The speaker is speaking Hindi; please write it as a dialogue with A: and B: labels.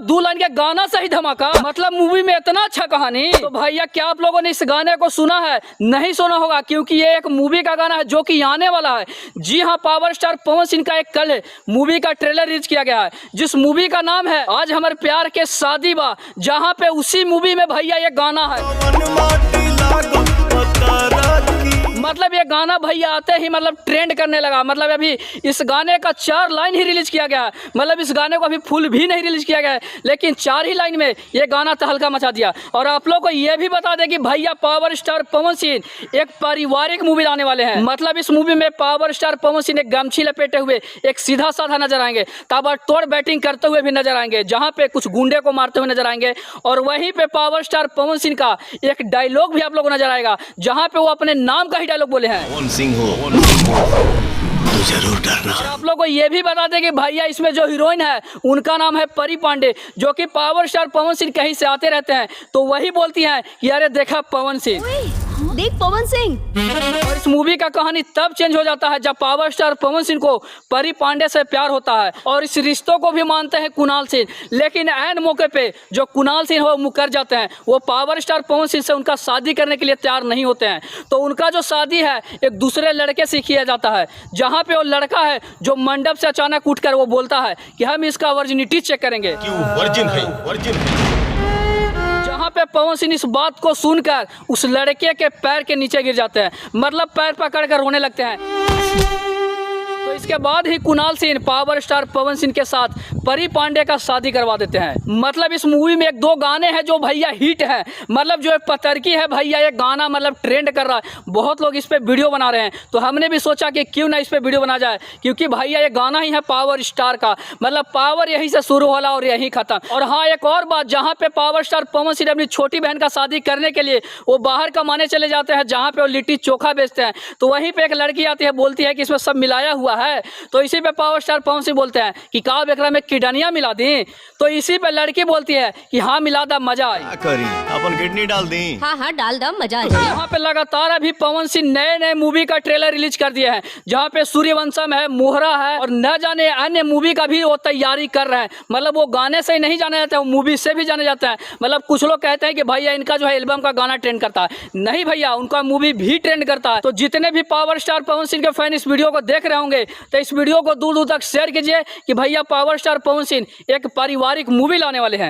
A: 2 लाइन के गाना सही धमाका, मतलब मूवी में इतना अच्छा कहानी। तो भैया क्या आप लोगों ने इस गाने को सुना है? नहीं सुना होगा, क्योंकि ये एक मूवी का गाना है जो कि आने वाला है। जी हाँ, पावर स्टार पवन सिंह का एक कल मूवी का ट्रेलर रिलीज किया गया है, जिस मूवी का नाम है आज हमारे प्यार के शादी बा, जहाँ पे उसी मूवी में भैया ये गाना है। मतलब ये गाना भैया आते ही मतलब ट्रेंड करने लगा। मतलब अभी इस गाने का 4 लाइन ही रिलीज किया गया है, मतलब इस गाने को अभी फुल भी नहीं रिलीज किया गया है, लेकिन 4 ही लाइन में ये गाना तहलका मचा दिया। और आप लोग को ये भी बता दें कि भैया पावर स्टार पवन सिंह एक पारिवारिक मूवी लाने वाले हैं। मतलब इस मूवी में पावर स्टार पवन सिंह एक गमछी लपेटे हुए एक सीधा साधा नजर आएंगे, ताबड़तोड़ बैटिंग करते हुए भी नजर आएंगे, जहाँ पे कुछ गुंडे को मारते हुए नजर आएंगे। और वहीं पे पावर स्टार पवन सिंह का एक डायलॉग भी आप लोग को नजर आएगा, जहाँ पे वो अपने नाम का ही डायलॉग बोले हैं,
B: पवन सिंह हो तो जरूर डरना।
A: आप लोगों को ये भी बता दें कि भैया इसमें जो हीरोइन है उनका नाम है परी पांडे, जो कि पावर स्टार पवन सिंह कहीं से आते रहते हैं तो वही बोलती हैं कि अरे देखा पवन सिंह,
C: देख पवन सिंह।
A: और इस मूवी का कहानी तब चेंज हो जाता है जब पावर स्टार पवन सिंह को परी पांडे से प्यार होता है और इस रिश्तों को भी मानते हैं कुणाल सिंह। लेकिन ऐन मौके पे जो कुणाल सिंह वो मुकर जाते हैं, वो पावर स्टार पवन सिंह से उनका शादी करने के लिए तैयार नहीं होते हैं। तो उनका जो शादी है एक दूसरे लड़के से किया जाता है, जहाँ पे वो लड़का है जो मंडप से अचानक उठकर वो बोलता है कि हम इसका वर्जिनिटी चेक करेंगे,
B: क्यों वर्जिन है, वर्जिन है।
A: जहाँ पे पवन सिंह इस बात को सुनकर उस लड़के के पैर के नीचे गिर जाते हैं, मतलब पैर पकड़कर रोने लगते हैं। तो इसके बाद ही कुणाल सिंह पावर स्टार पवन सिंह के साथ परी पांडे का शादी करवा देते हैं। मतलब इस मूवी में 1-2 गाने हैं जो भैया हिट है, मतलब जो एक पतरकी है भैया, ये गाना मतलब ट्रेंड कर रहा है, बहुत लोग इस पे वीडियो बना रहे हैं। तो हमने भी सोचा कि क्यों ना इस पे वीडियो बना जाए, क्योंकि भैया ये गाना ही है पावर स्टार का, मतलब पावर यहीं से शुरू होला और यहीं खत्म। और हाँ, एक और बात, जहाँ पे पावर स्टार पवन सिंह अपनी छोटी बहन का शादी करने के लिए वो बाहर कमाने चले जाते हैं, जहाँ पे वो लिट्टी चोखा बेचते हैं, तो वहीं पे एक लड़की आती है, बोलती है कि इसमें सब मिलाया हुआ है। तो इसी पे पावर स्टार पवन सिंह बोलते हैं कि का बेकरा में किडनियां मिला दी। तो इसी पे लड़की बोलती है कि हाँ मिला दा, मजा आई।
B: करी अपन किडनी डाल दी।
C: हाँ डाल दा, मजा आई।
A: यहाँ पे लगातार अभी पवन सिंह नए मूवी का ट्रेलर रिलीज कर दिए हैं, जहाँ पे सूर्यवंशम है, मोहरा है और न जाने अन्य मूवी का भी वो तैयारी कर रहे हैं। मतलब वो गाने से ही नहीं जाना जाता है, वो मूवी से भी जाना जाता है। मतलब कुछ लोग कहते हैं कि भैया इनका जो है एल्बम का गाना ट्रेंड करता है, नहीं भैया, उनका मूवी भी ट्रेंड करता है। तो जितने भी पावर स्टार पवन सिंह के फैन इस वीडियो को देख रहे होंगे तो इस वीडियो को दूर दूर तक शेयर कीजिए कि भैया पावर स्टार पवन सिंह एक पारिवारिक मूवी लाने वाले हैं।